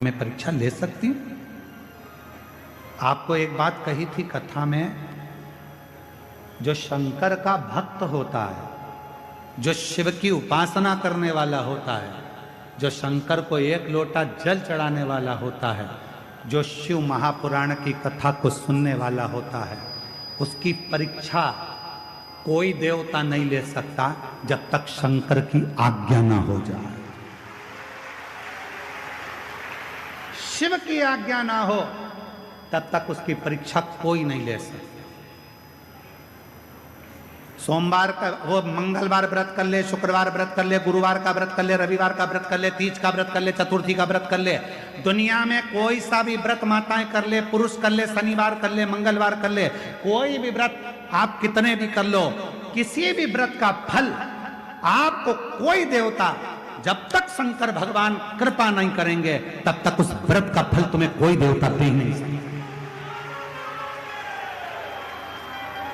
मैं परीक्षा ले सकती हूँ? आपको एक बात कही थी कथा में, जो शंकर का भक्त होता है, जो शिव की उपासना करने वाला होता है, जो शंकर को एक लोटा जल चढ़ाने वाला होता है, जो शिव महापुराण की कथा को सुनने वाला होता है, उसकी परीक्षा कोई देवता नहीं ले सकता जब तक शंकर की आज्ञा ना हो जाए। शिव की आज्ञा ना हो तब तक उसकी परीक्षा कोई नहीं ले सकता। सोमवार का वो मंगलवार व्रत कर ले, शुक्रवार व्रत कर ले, गुरुवार का व्रत कर ले, रविवार का व्रत कर ले, तीज का व्रत कर ले, चतुर्थी का व्रत कर ले, दुनिया में कोई सा भी व्रत माताएं कर ले, पुरुष कर ले, शनिवार कर ले, मंगलवार कर ले, कोई भी व्रत आप कितने भी कर लो, किसी भी व्रत का फल आपको कोई देवता, जब तक शंकर भगवान कृपा नहीं करेंगे तब तक उस व्रत का फल तुम्हें कोई देवता दे नहीं सकता।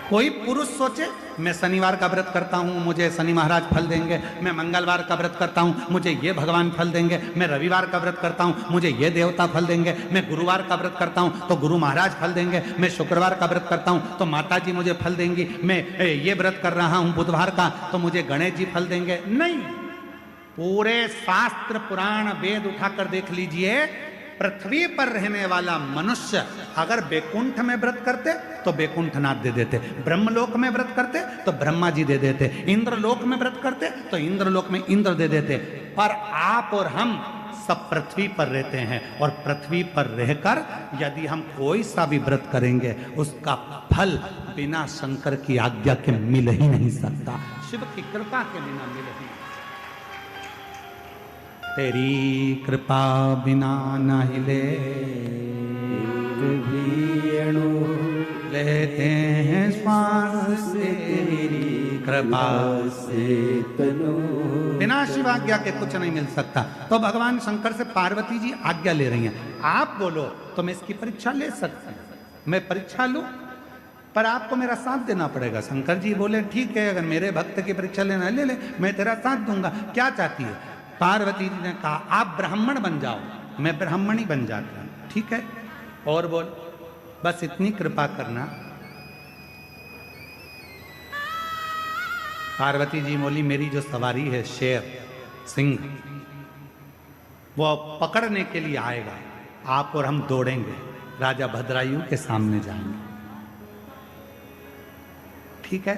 कोई पुरुष सोचे मैं शनिवार का व्रत करता हूं, मुझे शनि महाराज फल देंगे, मैं मंगलवार का व्रत करता हूं, मुझे ये भगवान फल देंगे, मैं रविवार का व्रत करता हूं, मुझे ये देवता फल देंगे, मैं गुरुवार का व्रत करता हूं तो गुरु महाराज फल देंगे, मैं शुक्रवार का व्रत करता हूं तो माता जी मुझे फल देंगी, मैं ये व्रत कर रहा हूं बुधवार का तो मुझे गणेश जी फल देंगे। नहीं, पूरे शास्त्र पुराण वेद उठाकर देख लीजिए, पृथ्वी पर रहने वाला मनुष्य अगर बैकुंठ में व्रत करते तो बैकुंठनाथ दे देते, ब्रह्मलोक में व्रत करते तो ब्रह्मा जी दे देते, इंद्रलोक में व्रत करते तो इंद्रलोक में इंद्र दे देते। पर आप और हम सब पृथ्वी पर रहते हैं और पृथ्वी पर रहकर यदि हम कोई सा भी व्रत करेंगे उसका फल बिना शंकर की आज्ञा के मिल ही नहीं सकता, शिव की कृपा के बिना मिल ही। तेरी कृपा बिना न हिले लेते हैं श्वास से, तेरी कृपा से तनु, बिना शिव आज्ञा के कुछ नहीं मिल सकता। तो भगवान शंकर से पार्वती जी आज्ञा ले रही हैं, आप बोलो तो मैं इसकी परीक्षा ले सकती हूँ, मैं परीक्षा लूं पर आपको मेरा साथ देना पड़ेगा। शंकर जी बोले ठीक है, अगर मेरे भक्त की परीक्षा लेना ले ले, मैं तेरा साथ दूंगा, क्या चाहती है? पार्वती जी ने कहा आप ब्राह्मण बन जाओ, मैं ब्राह्मणी बन जाती हूं। ठीक है, और बोल, बस इतनी कृपा करना। पार्वती जी बोली मेरी जो सवारी है शेर सिंह, वो पकड़ने के लिए आएगा, आप और हम दौड़ेंगे, राजा भद्रायु के सामने जाएंगे। ठीक है,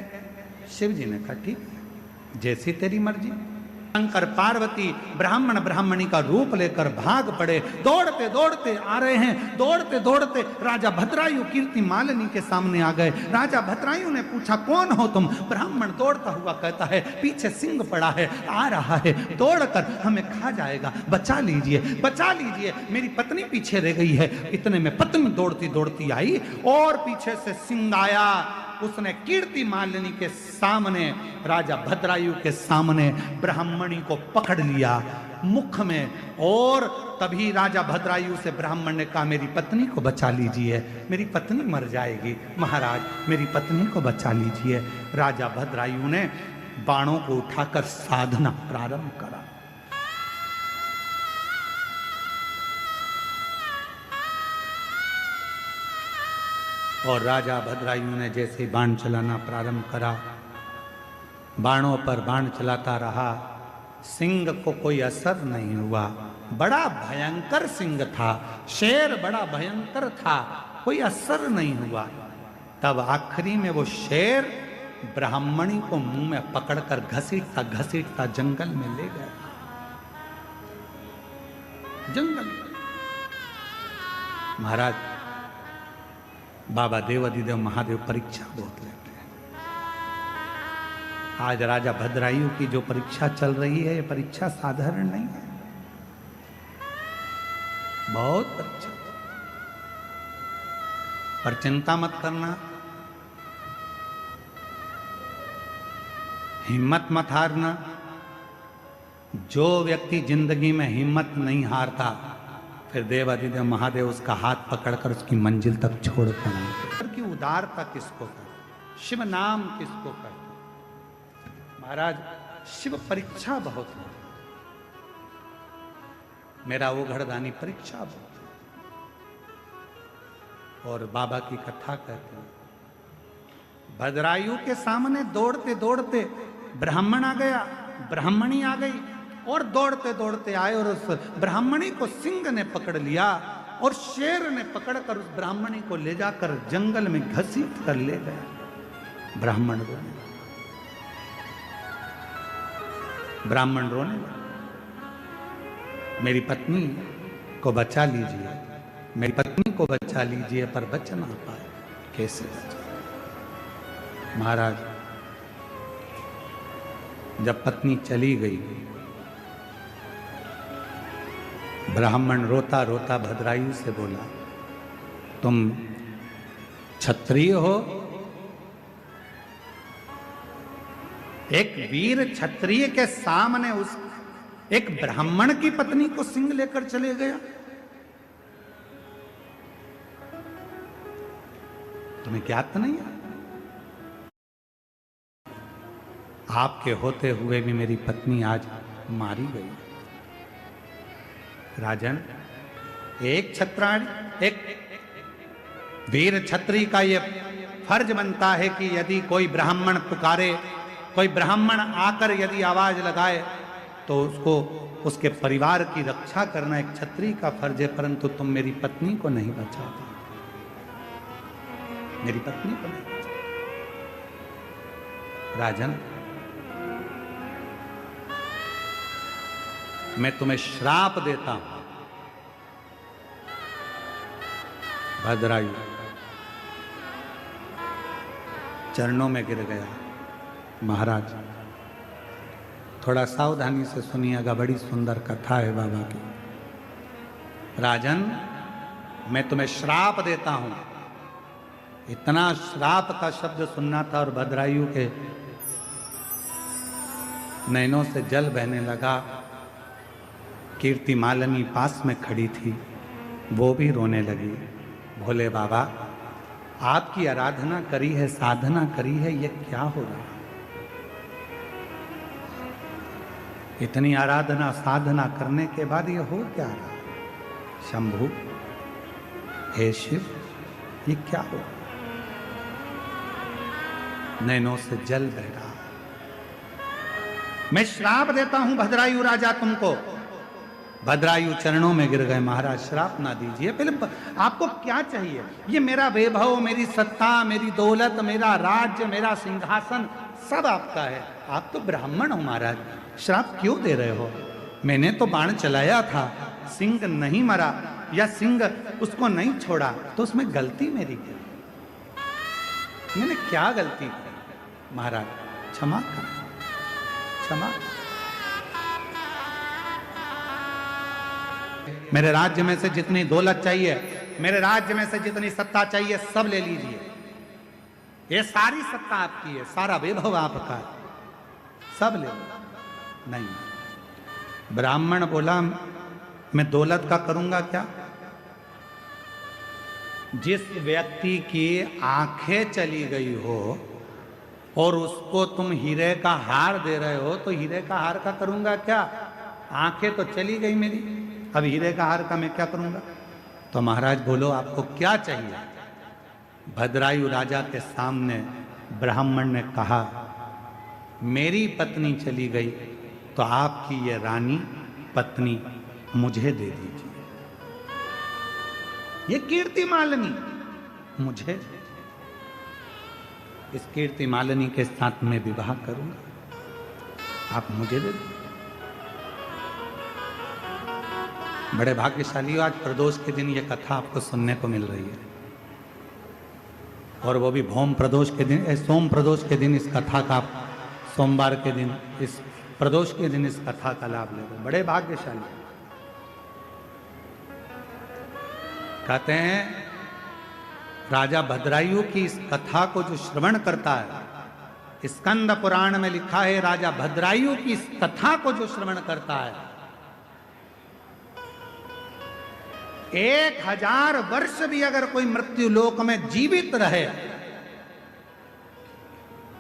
शिव जी ने कहा ठीक, जैसी तेरी मर्जी। शंकर पार्वती ब्राह्मण ब्राह्मणी का रूप लेकर भाग पड़े, दौड़ते दौड़ते आ रहे हैं, दौड़ते दौड़ते राजा भद्रायु कीर्ति मालिनी के सामने आ गए। राजा भद्रायु ने पूछा कौन हो तुम? ब्राह्मण दौड़ता हुआ कहता है पीछे सिंह पड़ा है, आ रहा है, दौड़कर हमें खा जाएगा, बचा लीजिए, बचा लीजिए, मेरी पत्नी पीछे रह गई है। इतने में पत्नी दौड़ती दौड़ती आई और पीछे से सिंह आया, उसने कीर्ति मालिनी के सामने, राजा भद्रायु के सामने ब्राह्मणी को पकड़ लिया मुख में, और तभी राजा भद्रायु से ब्राह्मण ने कहा मेरी पत्नी को बचा लीजिए, मेरी पत्नी मर जाएगी, महाराज मेरी पत्नी को बचा लीजिए। राजा भद्रायु ने बाणों को उठाकर साधना प्रारंभ करा। और राजा भद्रायु ने जैसे बाण चलाना प्रारंभ करा, बाणों पर बाण चलाता रहा, सिंह को कोई असर नहीं हुआ। बड़ा भयंकर सिंह था, शेर बड़ा भयंकर था, कोई असर नहीं हुआ। तब आखिरी में वो शेर ब्राह्मणी को मुंह में पकड़कर घसीटता घसीटता जंगल में ले गया। जंगल महाराज बाबा देवाधिदेव महादेव परीक्षा बहुत लेते हैं। आज राजा भद्रायु की जो परीक्षा चल रही है, ये परीक्षा साधारण नहीं है, बहुत परीक्षा। पर चिंता मत करना, हिम्मत मत हारना। जो व्यक्ति जिंदगी में हिम्मत नहीं हारता, फिर देवाधिदेव महादेव उसका हाथ पकड़कर उसकी मंजिल तक छोड़ कर की उदारता किसको कर, शिव नाम किसको कर। महाराज शिव परीक्षा बहुत है, मेरा वो घरदानी परीक्षा हो। और बाबा की कथा कहते हैं, भद्रायु के सामने दौड़ते दौड़ते ब्राह्मण आ गया, ब्राह्मणी आ गई और दौड़ते दौड़ते आए और उस ब्राह्मणी को सिंह ने पकड़ लिया और शेर ने पकड़कर उस ब्राह्मणी को ले जाकर जंगल में घसीट कर ले गया। ब्राह्मण रोने लगा, ब्राह्मण रोने लगा, मेरी पत्नी को बचा लीजिए, मेरी पत्नी को बचा लीजिए, पर बच ना पाए। कैसे बचा? महाराज जब पत्नी चली गई, ब्राह्मण रोता रोता भद्रायु से बोला, तुम क्षत्रिय हो? एक वीर क्षत्रिय के सामने उस एक ब्राह्मण की पत्नी को सिंह लेकर चले गया? तुम्हें ज्ञात नहीं है? आपके होते हुए भी मेरी पत्नी आज मारी गई। राजन, एक क्षत्राणी, एक वीर क्षत्रिय का यह फर्ज बनता है कि यदि कोई ब्राह्मण पुकारे, कोई ब्राह्मण आकर यदि आवाज लगाए तो उसको, उसके परिवार की रक्षा करना एक क्षत्रिय का फर्ज है। परंतु तुम मेरी पत्नी को नहीं बचा पाए, मेरी पत्नी को नहीं बचा। राजन, मैं तुम्हें श्राप देता हूं। भद्रायु चरणों में गिर गया। महाराज थोड़ा सावधानी से सुनिएगा, बड़ी सुंदर कथा है बाबा की। राजन, मैं तुम्हें श्राप देता हूं। इतना श्राप का शब्द सुनना था और भद्रायु के नैनों से जल बहने लगा। कीर्ति मालिनी पास में खड़ी थी, वो भी रोने लगी। भोले बाबा, आपकी आराधना करी है, साधना करी है, ये क्या हो रहा है? इतनी आराधना साधना करने के बाद ये हो क्या रहा? शंभु, हे शिव, ये क्या हो? नैनों से जल बह रहा। मैं श्राप देता हूं भद्रायु राजा तुमको। भद्रायु चरणों में गिर गए। महाराज, श्राप ना दीजिए, पहले आपको क्या चाहिए? ये मेरा वैभव, मेरी सत्ता, मेरी दौलत, मेरा राज्य, मेरा सिंहासन सब आपका है। आप तो ब्राह्मण हो महाराज, श्राप क्यों दे रहे हो? मैंने तो बाण चलाया था, सिंह नहीं मरा या सिंह उसको नहीं छोड़ा, तो उसमें गलती मेरी क्या? मैंने क्या गलती की? महाराज क्षमा कर, क्षमा। मेरे राज्य में से जितनी दौलत चाहिए, मेरे राज्य में से जितनी सत्ता चाहिए, सब ले लीजिए। ये सारी सत्ता आपकी है, सारा वैभव आपका है, सब ले लो। नहीं, ब्राह्मण बोला, मैं दौलत का करूंगा क्या? जिस व्यक्ति की आंखें चली गई हो और उसको तुम हीरे का हार दे रहे हो, तो हीरे का हार का करूंगा क्या? आंखें तो चली गई मेरी, अब हीरे का हार का मैं क्या करूंगा? तो महाराज बोलो, आपको क्या चाहिए? भद्रायु राजा के सामने ब्राह्मण ने कहा, मेरी पत्नी चली गई तो आपकी ये रानी पत्नी मुझे दे दीजिए। ये कीर्ति मालिनी मुझे, इस कीर्ति मालिनी के साथ मैं विवाह करूंगा, आप मुझे दे दीजिए। बड़े भाग्यशाली हो, आज प्रदोष के दिन ये कथा आपको सुनने को मिल रही है, और वो भी भौम प्रदोष के दिन, सोम प्रदोष के दिन इस कथा का, सोमवार के दिन, इस प्रदोष के दिन इस कथा का लाभ ले रहे। बड़े भाग्यशाली। कहते हैं राजा भद्रायु की इस कथा को जो श्रवण करता है, स्कंद पुराण में लिखा है, राजा भद्रायु की इस कथा को जो श्रवण करता है, 1000 वर्ष भी अगर कोई मृत्यु लोक में जीवित रहे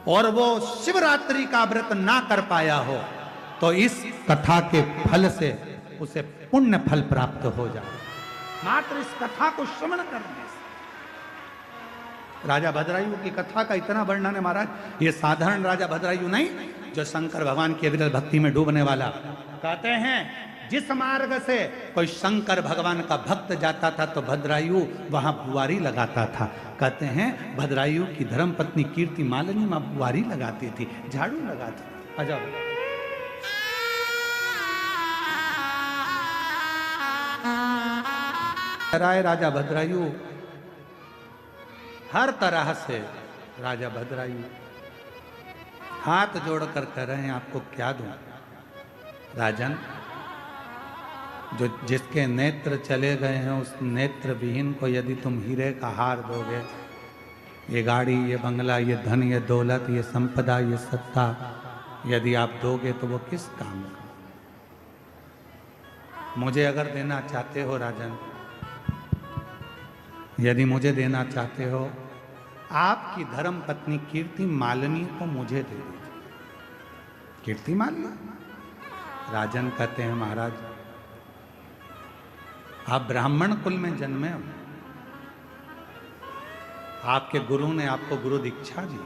और वो शिवरात्रि का व्रत ना कर पाया हो, तो इस कथा के फल से उसे पुण्य फल प्राप्त हो जाए, मात्र इस कथा को श्रवण करने से। राजा भद्रायु की कथा का इतना वर्णन है महाराज, ये साधारण राजा भद्रायु नहीं, जो शंकर भगवान की अविरल भक्ति में डूबने वाला। कहते हैं जिस मार्ग से कोई शंकर भगवान का भक्त जाता था तो भद्रायु वहां बुआरी लगाता था। कहते हैं भद्रायु की धर्म पत्नी कीर्ति मालिनी मां बुआरी लगाती थी, झाड़ू लगाती थी। आ जाओ। राजा भद्रायु हर तरह से, राजा भद्रायु हाथ जोड़कर कह रहे हैं आपको क्या दूं राजन, जो जिसके नेत्र चले गए हैं उस नेत्र विहीन को यदि तुम हीरे का हार दोगे, ये गाड़ी, ये बंगला, ये धन, ये दौलत, ये संपदा, ये सत्ता यदि आप दोगे तो वो किस काम का। मुझे अगर देना चाहते हो राजन, यदि मुझे देना चाहते हो, आपकी धर्म पत्नी कीर्ति मालिनी को मुझे दे दीजिए। कीर्ति मालिनी? राजन कहते हैं महाराज आप ब्राह्मण कुल में जन्मे हो, आपके गुरु ने आपको गुरु दीक्षा दी,